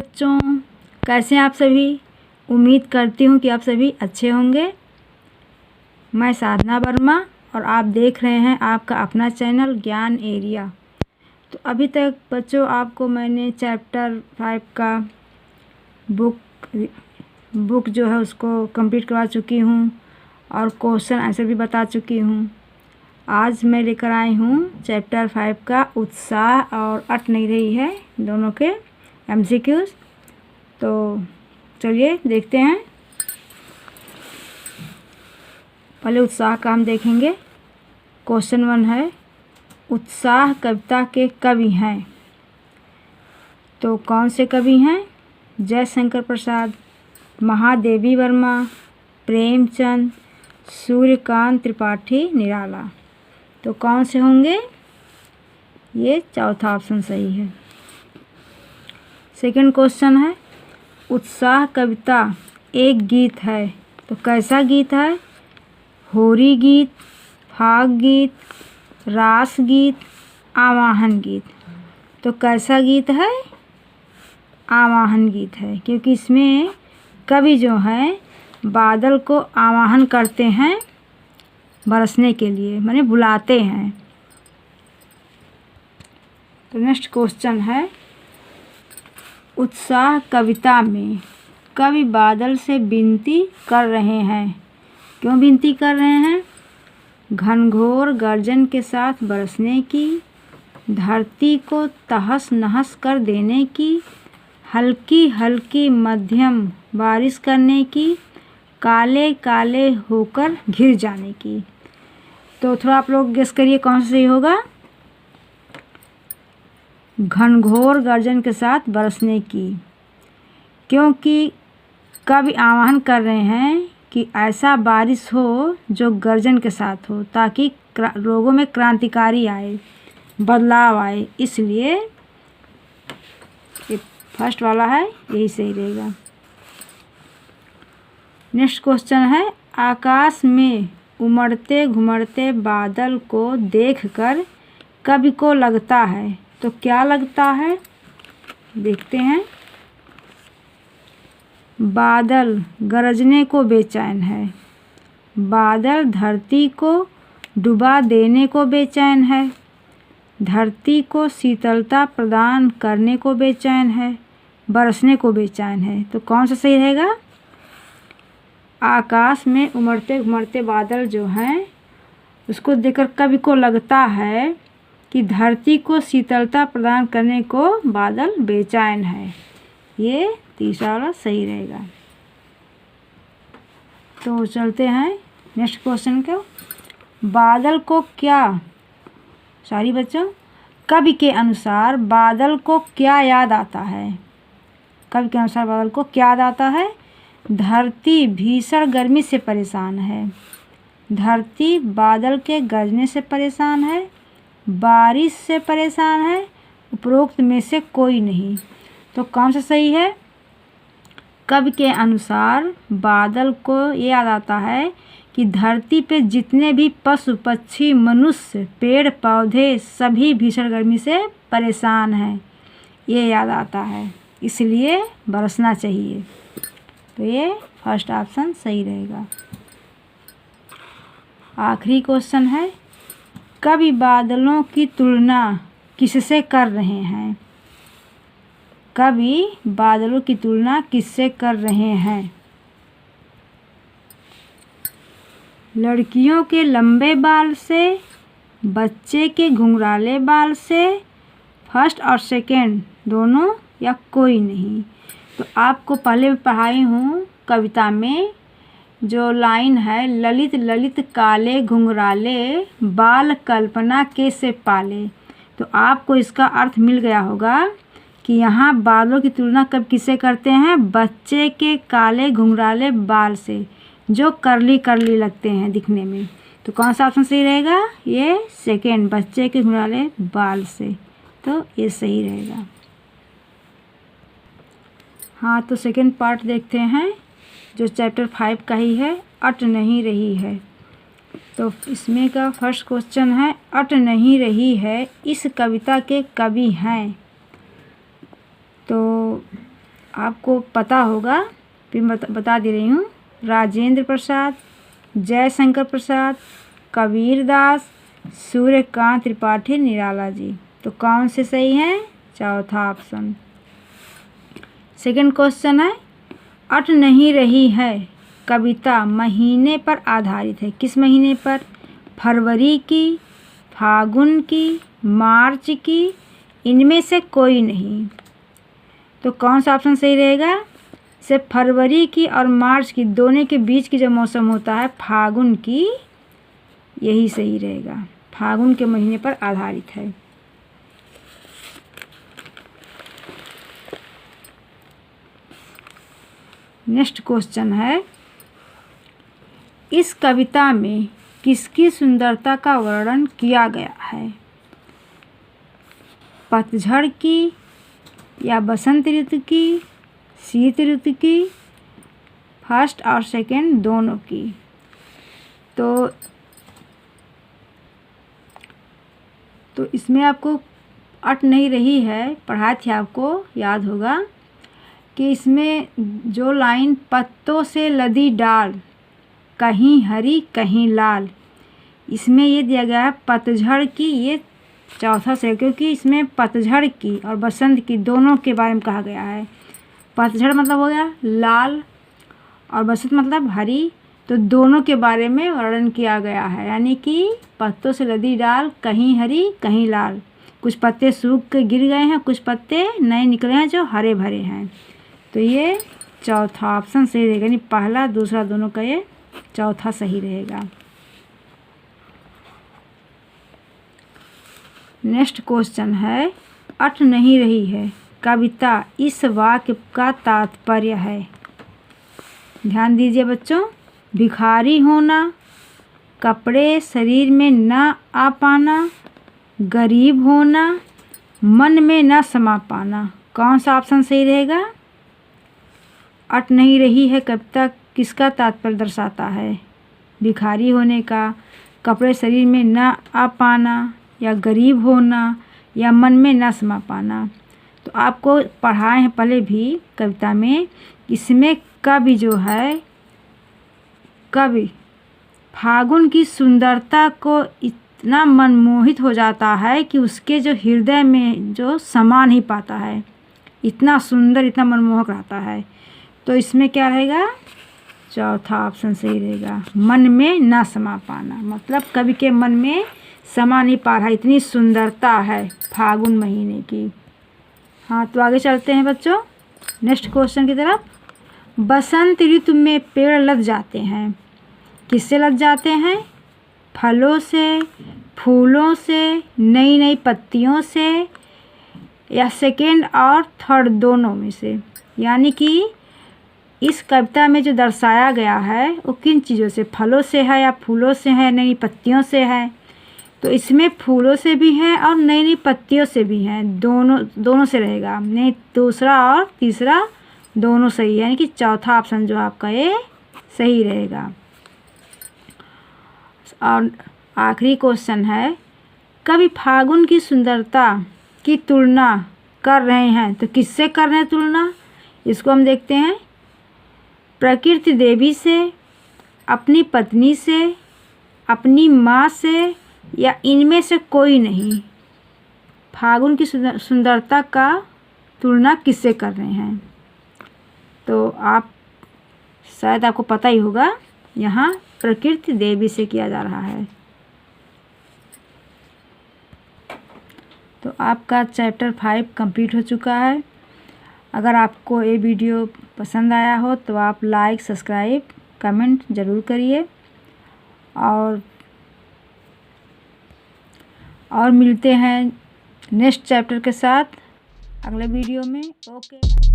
बच्चों, कैसे हैं आप सभी। उम्मीद करती हूँ कि आप सभी अच्छे होंगे। मैं साधना वर्मा और आप देख रहे हैं आपका अपना चैनल ज्ञान एरिया। तो अभी तक बच्चों आपको मैंने चैप्टर 5 का बुक जो है उसको कंप्लीट करवा चुकी हूँ और क्वेश्चन आंसर भी बता चुकी हूँ। आज मैं लेकर आई हूँ चैप्टर 5 का उत्साह और अट नहीं रही है दोनों के MCQs। तो चलिए देखते हैं। पहले उत्साह का हम देखेंगे। क्वेश्चन 1 है, उत्साह कविता के कवि हैं। तो कौन से कवि हैं? जयशंकर प्रसाद, महादेवी वर्मा, प्रेमचंद, सूर्यकांत त्रिपाठी, निराला। तो कौन से होंगे? ये चौथा ऑप्शन सही है। सेकंड क्वेश्चन है, उत्साह कविता एक गीत है। तो कैसा गीत है? होरी गीत, फाग गीत, रास गीत, आवाहन गीत। तो कैसा गीत है? आवाहन गीत है, क्योंकि इसमें कवि जो है बादल को आवाहन करते हैं बरसने के लिए, माने बुलाते हैं। तो नेक्स्ट क्वेश्चन है, उत्साह कविता में कवि बादल से विनती कर रहे हैं। क्यों विनती कर रहे हैं? घनघोर गर्जन के साथ बरसने की, धरती को तहस नहस कर देने की, हल्की हल्की मध्यम बारिश करने की, काले काले होकर घिर जाने की। तो थोड़ा आप लोग गेस करिए कौन सा सही होगा। घनघोर गर्जन के साथ बरसने की, क्योंकि कवि आह्वान कर रहे हैं कि ऐसा बारिश हो जो गर्जन के साथ हो, ताकि लोगों में क्रांतिकारी आए, बदलाव आए। इसलिए ये फर्स्ट वाला है, यही सही रहेगा। नेक्स्ट क्वेश्चन है, आकाश में उमड़ते घुमड़ते बादल को देखकर कवि को लगता है। तो क्या लगता है? देखते हैं। बादल गरजने को बेचैन है, बादल धरती को डुबा देने को बेचैन है, धरती को शीतलता प्रदान करने को बेचैन है, बरसने को बेचैन है। तो कौन सा सही रहेगा? आकाश में उमड़ते घुमड़ते बादल जो हैं उसको देखकर कवि को लगता है कि धरती को शीतलता प्रदान करने को बादल बेचैन है। ये तीसरा वाला सही रहेगा। तो चलते हैं नेक्स्ट क्वेश्चन को। बादल को क्या, सॉरी बच्चों, कवि के अनुसार बादल को क्या याद आता है? कवि के अनुसार बादल को क्या याद आता है? धरती भीषण गर्मी से परेशान है, धरती बादल के गरजने से परेशान है, बारिश से परेशान है, उपरोक्त में से कोई नहीं। तो कौन सा सही है? कवि के अनुसार बादल को ये याद आता है कि धरती पे जितने भी पशु पक्षी मनुष्य पेड़ पौधे सभी भीषण गर्मी से परेशान हैं, ये याद आता है, इसलिए बरसना चाहिए। तो ये फर्स्ट ऑप्शन सही रहेगा। आखिरी क्वेश्चन है, कवि बादलों की तुलना किससे कर रहे हैं? कवि बादलों की तुलना किससे कर रहे हैं? लड़कियों के लंबे बाल से, बच्चे के घुंघराले बाल से, फर्स्ट और सेकंड दोनों, या कोई नहीं। तो आपको पहले पढ़ाई हूँ कविता में जो लाइन है, ललित ललित काले घुंघराले बाल कल्पना के से पाले। तो आपको इसका अर्थ मिल गया होगा कि यहाँ बालों की तुलना कब किससे करते हैं? बच्चे के काले घुंघराले बाल से, जो करली करली लगते हैं दिखने में। तो कौन सा ऑप्शन सही रहेगा? ये सेकेंड, बच्चे के घुंघराले बाल से। तो ये सही रहेगा। हाँ, तो सेकेंड पार्ट देखते हैं जो चैप्टर 5 का ही है, अट नहीं रही है। तो इसमें का फर्स्ट क्वेश्चन है, अट नहीं रही है इस कविता के कवि हैं। तो आपको पता होगा, फिर बता दे रही हूँ। राजेंद्र प्रसाद, जयशंकर प्रसाद, कबीर दास, सूर्यकांत त्रिपाठी, निराला जी। तो कौन से सही हैं? चौथा ऑप्शन। सेकंड क्वेश्चन है, अट नहीं रही है कविता महीने पर आधारित है। किस महीने पर? फरवरी की, फागुन की, मार्च की, इनमें से कोई नहीं। तो कौन सा ऑप्शन सही रहेगा? सिर्फ फरवरी की और मार्च की दोनों के बीच की जो मौसम होता है फागुन की, यही सही रहेगा। फागुन के महीने पर आधारित है। नेक्स्ट क्वेश्चन है, इस कविता में किसकी सुंदरता का वर्णन किया गया है? पतझड़ की या बसंत ऋतु की, शीत ऋतु की, फर्स्ट और सेकंड दोनों की। तो इसमें आपको अट नहीं रही है, पढ़ाई थी आपको, याद होगा कि इसमें जो लाइन पत्तों से लदी डाल, कहीं हरी कहीं लाल, इसमें ये दिया गया है पतझड़ की, ये चौथा से, क्योंकि इसमें पतझड़ की और बसंत की दोनों के बारे में कहा गया है। पतझड़ मतलब हो गया लाल और बसंत मतलब हरी, तो दोनों के बारे में वर्णन किया गया है। यानी कि पत्तों से लदी डाल, कहीं हरी कहीं लाल, कुछ पत्ते सूख के गिर गए हैं, कुछ पत्ते नए निकले हैं जो हरे भरे हैं। तो ये चौथा ऑप्शन सही रहेगा, यानी पहला दूसरा दोनों का ये चौथा सही रहेगा। नेक्स्ट क्वेश्चन है, अट नहीं रही है कविता इस वाक्य का तात्पर्य है। ध्यान दीजिए बच्चों, भिखारी होना, कपड़े शरीर में न आ पाना, गरीब होना, मन में न समा पाना। कौन सा ऑप्शन सही रहेगा? अट नहीं रही है कविता किसका तात्पर्य दर्शाता है? भिखारी होने का, कपड़े शरीर में न आ पाना, या गरीब होना, या मन में न समा पाना। तो आपको पढ़ाए हैं पहले भी कविता में, इसमें कवि जो है, कवि फागुन की सुंदरता को इतना मनमोहित हो जाता है कि उसके जो हृदय में जो समा नहीं पाता है, इतना सुंदर, इतना मनमोहक रहता है। तो इसमें क्या रहेगा? चौथा ऑप्शन सही रहेगा, मन में न समा पाना, मतलब कवि के मन में समा नहीं पा रहा, इतनी सुंदरता है फागुन महीने की। हाँ, तो आगे चलते हैं बच्चों नेक्स्ट क्वेश्चन की तरफ। बसंत ऋतु में पेड़ लद जाते हैं, किससे लद जाते हैं? फलों से, फूलों से, नई नई पत्तियों से, या सेकेंड और थर्ड दोनों में से। यानी कि इस कविता में जो दर्शाया गया है वो किन चीज़ों से, फलों से है या फूलों से है, नई पत्तियों से है। तो इसमें फूलों से भी है और नई नई पत्तियों से भी हैं, दोनों से रहेगा। नहीं, दूसरा और तीसरा दोनों सही है, यानी कि चौथा ऑप्शन जो आपका ये सही रहेगा। और आखिरी क्वेश्चन है, कवि फागुन की सुंदरता की तुलना कर रहे हैं, तो किससे कर रहे हैं तुलना? इसको हम देखते हैं। प्रकृति देवी से, अपनी पत्नी से, अपनी माँ से, या इनमें से कोई नहीं। फागुन की सुंदरता का तुलना किससे कर रहे हैं? तो आप शायद आपको पता ही होगा, यहाँ प्रकृति देवी से किया जा रहा है। तो आपका चैप्टर 5 कंप्लीट हो चुका है। अगर आपको ये वीडियो पसंद आया हो तो आप लाइक, सब्सक्राइब, कमेंट ज़रूर करिए। और मिलते हैं नेक्स्ट चैप्टर के साथ अगले वीडियो में। ओके।